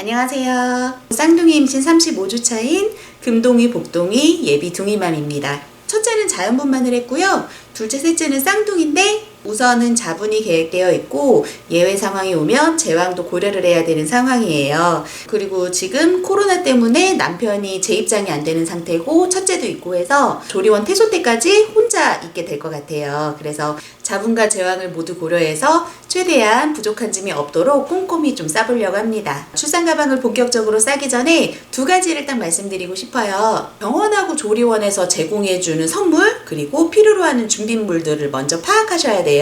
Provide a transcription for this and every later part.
안녕하세요. 쌍둥이 임신 35주 차인 금둥이, 복둥이, 예비 둥이맘입니다. 첫째는 자연분만을 했고요. 둘째, 셋째는 쌍둥이인데 우선은 자분이 계획되어 있고 예외 상황이 오면 제왕도 고려를 해야 되는 상황이에요. 그리고 지금 코로나 때문에 남편이 재입장이 안 되는 상태고 첫째도 있고 해서 조리원 퇴소 때까지 혼자 있게 될 것 같아요. 그래서 자분과 제왕을 모두 고려해서 최대한 부족한 점이 없도록 꼼꼼히 좀 싸보려고 합니다. 출산 가방을 본격적으로 싸기 전에 두 가지를 딱 말씀드리고 싶어요. 병원하고 조리원에서 제공해주는 선물 그리고 필요로 하는 준비물들을 먼저 파악하셔야 돼요.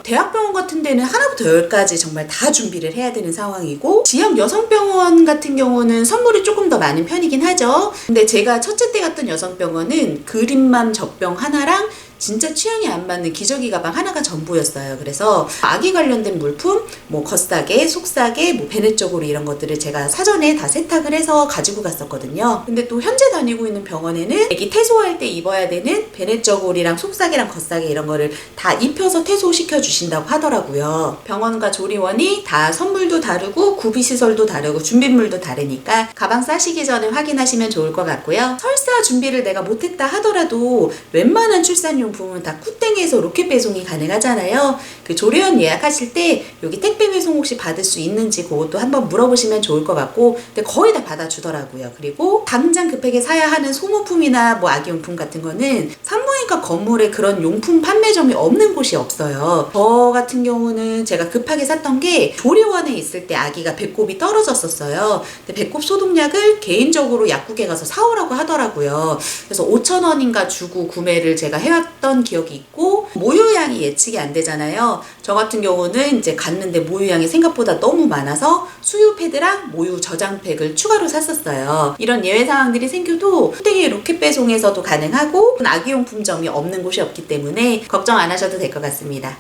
대학병원 같은 데는 하나부터 10까지 정말 다 준비를 해야 되는 상황이고 지역 여성병원 같은 경우는 선물이 조금 더 많은 편이긴 하죠. 근데 제가 첫째 때 갔던 여성병원은 그린맘 젖병 하나랑 진짜 취향이 안 맞는 기저귀 가방 하나가 전부였어요. 그래서 아기 관련된 물품, 겉싸개, 속싸개, 베넷저고리 이런 것들을 제가 사전에 다 세탁을 해서 가지고 갔었거든요. 근데 또 현재 다니고 있는 병원에는 아기 퇴소할 때 입어야 되는 베넷저고리랑 속싸개랑 겉싸개 이런 거를 다 입혀서 퇴소시켜 주신다고 하더라고요. 병원과 조리원이 다 선물도 다르고 구비시설도 다르고 준비물도 다르니까 가방 싸시기 전에 확인하시면 좋을 것 같고요. 설사 준비를 내가 못했다 하더라도 웬만한 출산용 부분은 다 쿠땡에서 로켓 배송이 가능하잖아요. 그 조리원 예약하실 때 여기 택배 배송 혹시 받을 수 있는지 그것도 한번 물어보시면 좋을 것 같고 근데 거의 다 받아주더라고요. 그리고 당장 급하게 사야 하는 소모품이나 아기용품 같은 거는 산부인과 건물에 그런 용품 판매점이 없는 곳이 없어요. 저 같은 경우는 제가 급하게 샀던 게 조리원에 있을 때 아기가 배꼽이 떨어졌었어요. 근데 배꼽 소독약을 개인적으로 약국에 가서 사오라고 하더라고요. 그래서 5,000원인가 주고 구매를 제가 해왔던 기억이 있고 모유양이 예측이 안 되잖아요. 저 같은 경우는 이제 갔는데 모유양이 생각보다 너무 많아서 수유 패드랑 모유 저장팩을 추가로 샀었어요. 이런 예외 상황들이 생겨도 쿠땡의 로켓 배송에서도 가능하고 아기용품점이 없는 곳이 없기 때문에 걱정 안 하셔도 될 것 같습니다.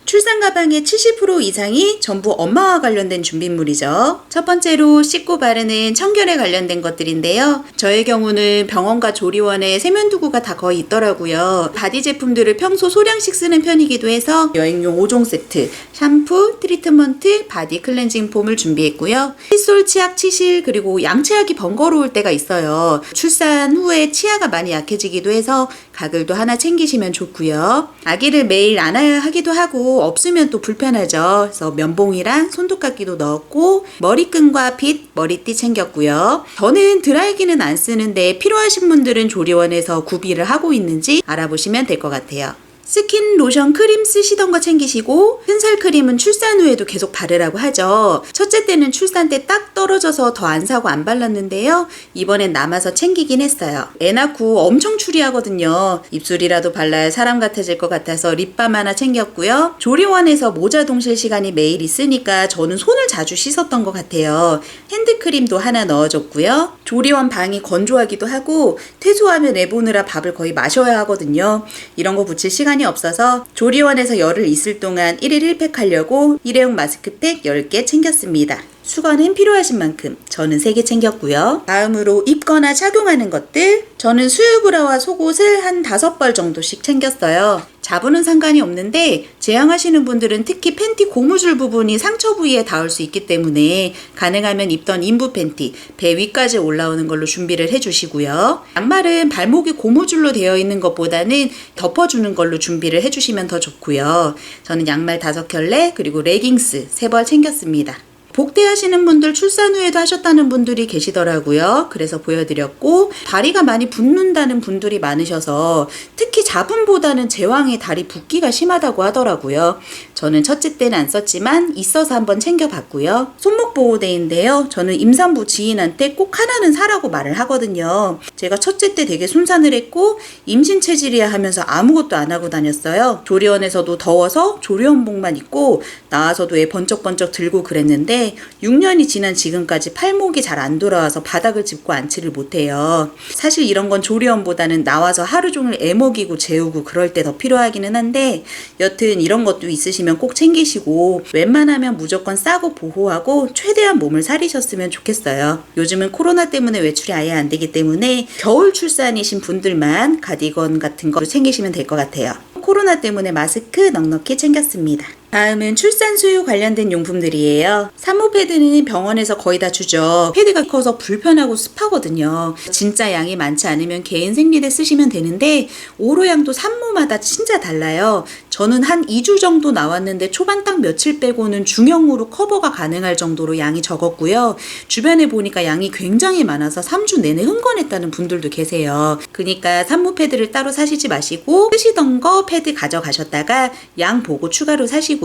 출산 가방의 70% 이상이 전부 엄마와 관련된 준비물이죠. 첫 번째로 씻고 바르는 청결에 관련된 것들인데요. 저의 경우는 병원과 조리원에 세면도구가 다 거의 있더라고요. 바디 제품들을 평소 소량씩 쓰는 편이기도 해서 여행용 5종 세트, 샴푸, 트리트먼트, 바디 클렌징 폼을 준비했고요. 칫솔, 치약, 치실, 그리고 양치하기 번거로울 때가 있어요. 출산 후에 치아가 많이 약해지기도 해서 가글도 하나 챙기시면 좋고요. 아기를 매일 안아야 하기도 하고 없으면 또 불편하죠. 그래서 면봉이랑 손톱깎이도 넣었고 머리끈과 빗, 머리띠 챙겼고요. 저는 드라이기는 안 쓰는데 필요하신 분들은 조리원에서 구비를 하고 있는지 알아보시면 될 것 같아요. 스킨, 로션, 크림 쓰시던 거 챙기시고 튼살 크림은 출산 후에도 계속 바르라고 하죠. 첫째 때는 출산 때 딱 떨어져서 더 안 사고 안 발랐는데요. 이번엔 남아서 챙기긴 했어요. 애 낳고 엄청 추리하거든요. 입술이라도 발라야 사람 같아질 것 같아서 립밤 하나 챙겼고요. 조리원에서 모자 동실 시간이 매일 있으니까 저는 손을 자주 씻었던 것 같아요. 핸드크림도 하나 넣어줬고요. 조리원 방이 건조하기도 하고 퇴소하면 애 보느라 밥을 거의 마셔야 하거든요. 이런 거 붙일 시간이 없어서 조리원에서 열흘 있을 동안 1일 1팩 하려고 일회용 마스크팩 10개 챙겼습니다. 수건은 필요하신 만큼 저는 3개 챙겼고요. 다음으로 입거나 착용하는 것들 저는 수유브라와 속옷을 한 5벌 정도씩 챙겼어요. 자부는 상관이 없는데 제왕하시는 분들은 특히 팬티 고무줄 부분이 상처 부위에 닿을 수 있기 때문에 가능하면 입던 인부 팬티 배 위까지 올라오는 걸로 준비를 해주시고요. 양말은 발목이 고무줄로 되어 있는 것보다는 덮어주는 걸로 준비를 해주시면 더 좋고요. 저는 양말 5켤레 그리고 레깅스 3벌 챙겼습니다. 복대하시는 분들 출산 후에도 하셨다는 분들이 계시더라고요. 그래서 보여드렸고 다리가 많이 붓는다는 분들이 많으셔서 특히 자분보다는 제왕의 다리 붓기가 심하다고 하더라고요. 저는 첫째 때는 안 썼지만 있어서 한번 챙겨봤고요. 손목 보호대인데요. 저는 임산부 지인한테 꼭 하나는 사라고 말을 하거든요. 제가 첫째 때 되게 순산을 했고 임신 체질이야 하면서 아무것도 안 하고 다녔어요. 조리원에서도 더워서 조리원복만 입고 나와서도 애 번쩍번쩍 들고 그랬는데 6년이 지난 지금까지 팔목이 잘 안 돌아와서 바닥을 짚고 앉지를 못해요. 사실 이런 건 조리원보다는 나와서 하루 종일 애 먹이고 재우고 그럴 때 더 필요하기는 한데 여튼 이런 것도 있으시면 꼭 챙기시고 웬만하면 무조건 싸고 보호하고 최대한 몸을 사리셨으면 좋겠어요. 요즘은 코로나 때문에 외출이 아예 안 되기 때문에 겨울 출산이신 분들만 가디건 같은 거 챙기시면 될 것 같아요. 코로나 때문에 마스크 넉넉히 챙겼습니다. 다음은 출산 수유 관련된 용품들이에요. 산모 패드는 병원에서 거의 다 주죠. 패드가 커서 불편하고 습하거든요. 진짜 양이 많지 않으면 개인 생리대 쓰시면 되는데 오로양도 산모마다 진짜 달라요. 저는 한 2주 정도 나왔는데 초반 딱 며칠 빼고는 중형으로 커버가 가능할 정도로 양이 적었고요. 주변에 보니까 양이 굉장히 많아서 3주 내내 흥건했다는 분들도 계세요. 그러니까 산모 패드를 따로 사시지 마시고 쓰시던 거 패드 가져가셨다가 양 보고 추가로 사시고요.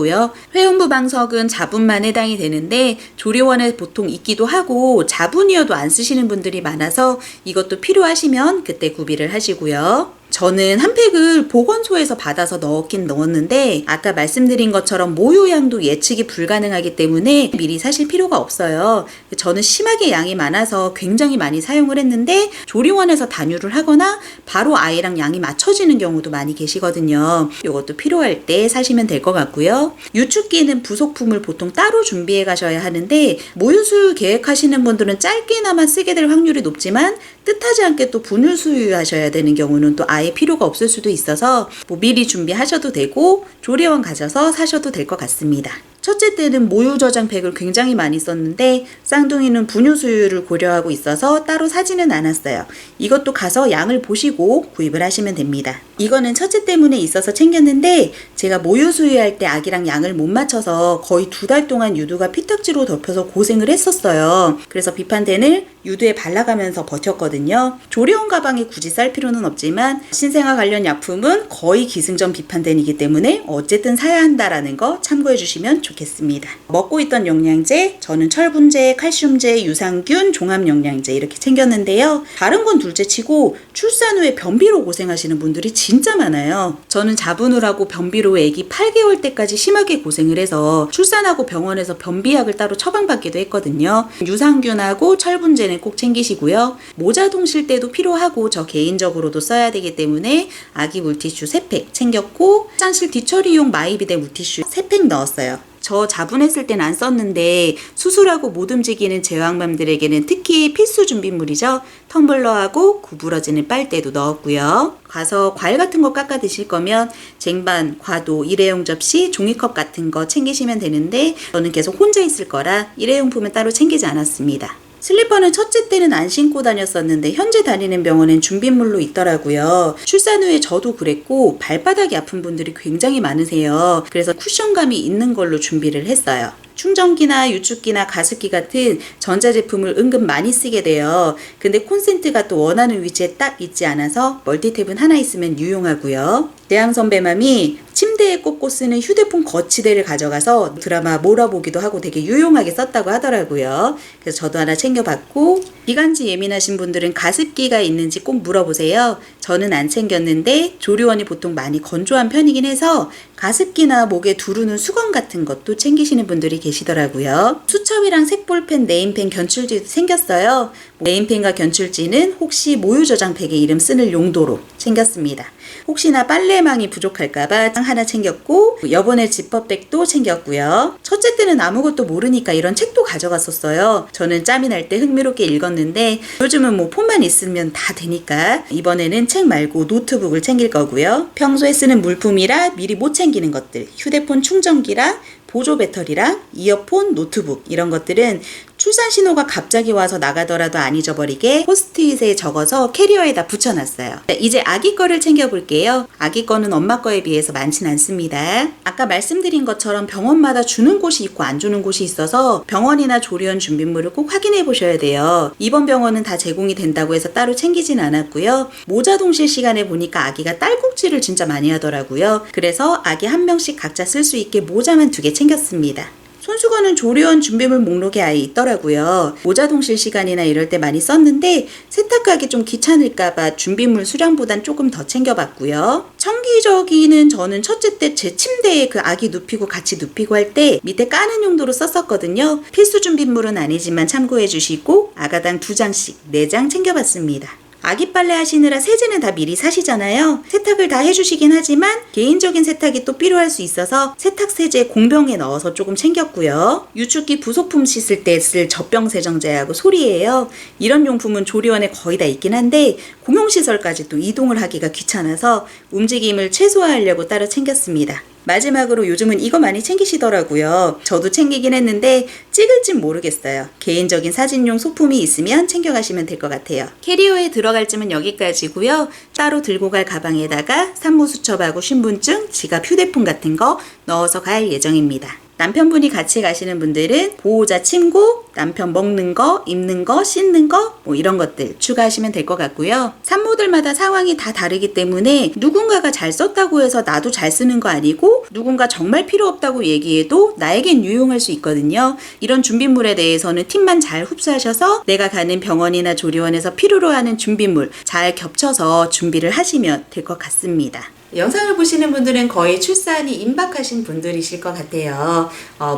회원부 방석은 자분만 해당이 되는데 조리원에 보통 있기도 하고 자분이어도 안 쓰시는 분들이 많아서 이것도 필요하시면 그때 구비를 하시고요. 저는 한 팩을 보건소에서 받아서 넣었긴 넣었는데 아까 말씀드린 것처럼 모유양도 예측이 불가능하기 때문에 미리 사실 필요가 없어요. 저는 심하게 양이 많아서 굉장히 많이 사용을 했는데 조리원에서 단유를 하거나 바로 아이랑 양이 맞춰지는 경우도 많이 계시거든요. 이것도 필요할 때 사시면 될 것 같고요. 유축기는 부속품을 보통 따로 준비해 가셔야 하는데 모유수유 계획하시는 분들은 짧게나마 쓰게 될 확률이 높지만 뜻하지 않게 또 분유 수유하셔야 되는 경우는 또 아예 필요가 없을 수도 있어서 미리 준비하셔도 되고 조리원 가셔서 사셔도 될 것 같습니다. 첫째 때는 모유 저장팩을 굉장히 많이 썼는데 쌍둥이는 분유 수유를 고려하고 있어서 따로 사지는 않았어요. 이것도 가서 양을 보시고 구입을 하시면 됩니다. 이거는 첫째 때문에 있어서 챙겼는데 제가 모유 수유할 때 아기랑 양을 못 맞춰서 거의 2달 동안 유두가 피딱지로 덮여서 고생을 했었어요. 그래서 비판텐을 유두에 발라가면서 버텼거든요. 조리원 가방에 굳이 쌀 필요는 없지만 신생아 관련 약품은 거의 기승전 비판텐이기 때문에 어쨌든 사야 한다라는 거 참고해 주시면 좋겠습니다. 먹고 있던 영양제, 저는 철분제, 칼슘제, 유산균, 종합영양제 이렇게 챙겼는데요. 다른 건 둘째치고 출산 후에 변비로 고생하시는 분들이 진짜 많아요. 저는 자분으라고 변비로 아기 8개월 때까지 심하게 고생을 해서 출산하고 병원에서 변비약을 따로 처방받기도 했거든요. 유산균하고 철분제는 꼭 챙기시고요. 모자 동실 때도 필요하고 저 개인적으로도 써야 되기 때문에 아기 물티슈 3팩 챙겼고 화장실 뒤처리용 마이비데 물티슈 3팩 넣었어요. 저 자분했을 땐 안 썼는데 수술하고 못 움직이는 제왕맘들에게는 특히 필수 준비물이죠. 텀블러하고 구부러지는 빨대도 넣었고요. 가서 과일 같은 거 깎아 드실 거면 쟁반, 과도, 일회용 접시, 종이컵 같은 거 챙기시면 되는데 저는 계속 혼자 있을 거라 일회용품은 따로 챙기지 않았습니다. 슬리퍼는 첫째 때는 안 신고 다녔었는데 현재 다니는 병원엔 준비물로 있더라고요. 출산 후에 저도 그랬고 발바닥이 아픈 분들이 굉장히 많으세요. 그래서 쿠션감이 있는 걸로 준비를 했어요. 충전기나 유축기나 가습기 같은 전자제품을 은근 많이 쓰게 돼요. 근데 콘센트가 또 원하는 위치에 딱 있지 않아서 멀티탭은 하나 있으면 유용하고요. 대항 선배맘이 침대에 꽂고 쓰는 휴대폰 거치대를 가져가서 드라마 몰아보기도 하고 되게 유용하게 썼다고 하더라고요. 그래서 저도 하나 챙겨봤고 기관지 예민하신 분들은 가습기가 있는지 꼭 물어보세요. 저는 안 챙겼는데 조리원이 보통 많이 건조한 편이긴 해서 가습기나 목에 두르는 수건 같은 것도 챙기시는 분들이 계시더라고요. 수첩이랑 색볼펜, 네임펜, 견출지도 챙겼어요. 네임펜과 견출지는 혹시 모유 저장팩에 이름 쓰는 용도로 챙겼습니다. 혹시나 빨래망이 부족할까봐 하나 챙겼고 여분의 지퍼백도 챙겼고요. 첫째 때는 아무것도 모르니까 이런 책도 가져갔었어요. 저는 짬이 날 때 흥미롭게 읽었는데 요즘은 뭐 폰만 있으면 다 되니까 이번에는 책 말고 노트북을 챙길 거고요. 평소에 쓰는 물품이라 미리 못 챙기는 것들, 휴대폰 충전기랑 보조 배터리랑 이어폰, 노트북 이런 것들은 출산 신호가 갑자기 와서 나가더라도 안 잊어버리게 포스트잇에 적어서 캐리어에다 붙여놨어요. 이제 아기 거를 챙겨볼게요. 아기 거는 엄마 거에 비해서 많진 않습니다. 아까 말씀드린 것처럼 병원마다 주는 곳이 있고 안 주는 곳이 있어서 병원이나 조리원 준비물을 꼭 확인해 보셔야 돼요. 이번 병원은 다 제공이 된다고 해서 따로 챙기진 않았고요. 모자 동실 시간에 보니까 아기가 딸꾹질을 진짜 많이 하더라고요. 그래서 아기 한 명씩 각자 쓸 수 있게 모자만 2개 챙겼습니다. 손수건은 조리원 준비물 목록에 아예 있더라고요. 모자 동실 시간이나 이럴 때 많이 썼는데 세탁하기 좀 귀찮을까봐 준비물 수량보단 조금 더 챙겨봤고요. 청기저귀는 저는 첫째 때 제 침대에 그 아기 눕히고 같이 눕히고 할 때 밑에 까는 용도로 썼었거든요. 필수 준비물은 아니지만 참고해 주시고 아가당 2장씩 4장 챙겨봤습니다. 아기 빨래 하시느라 세제는 다 미리 사시잖아요. 세탁을 다 해주시긴 하지만 개인적인 세탁이 또 필요할 수 있어서 세탁 세제 공병에 넣어서 조금 챙겼고요. 유축기 부속품 씻을 때 쓸 젖병 세정제하고 소리예요. 이런 용품은 조리원에 거의 다 있긴 한데 공용시설까지 또 이동을 하기가 귀찮아서 움직임을 최소화하려고 따로 챙겼습니다. 마지막으로 요즘은 이거 많이 챙기시더라고요. 저도 챙기긴 했는데 찍을진 모르겠어요. 개인적인 사진용 소품이 있으면 챙겨가시면 될 것 같아요. 캐리어에 들어갈 짐은 여기까지고요. 따로 들고 갈 가방에다가 산모수첩하고 신분증, 지갑, 휴대폰 같은 거 넣어서 갈 예정입니다. 남편분이 같이 가시는 분들은 보호자 침구, 남편 먹는 거, 입는 거, 씻는 거, 뭐 이런 것들 추가하시면 될 것 같고요. 산모들마다 상황이 다 다르기 때문에 누군가가 잘 썼다고 해서 나도 잘 쓰는 거 아니고 누군가 정말 필요 없다고 얘기해도 나에겐 유용할 수 있거든요. 이런 준비물에 대해서는 팁만 잘 흡수하셔서 내가 가는 병원이나 조리원에서 필요로 하는 준비물 잘 겹쳐서 준비를 하시면 될 것 같습니다. 영상을 보시는 분들은 거의 출산이 임박하신 분들이실 것 같아요.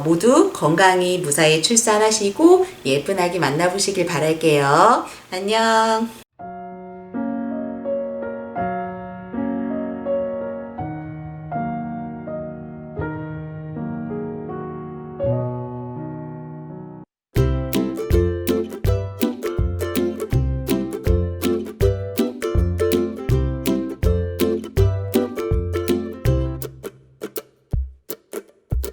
모두 건강히 무사히 출산하시고 예쁜 아기 만나보시길 바랄게요. 안녕.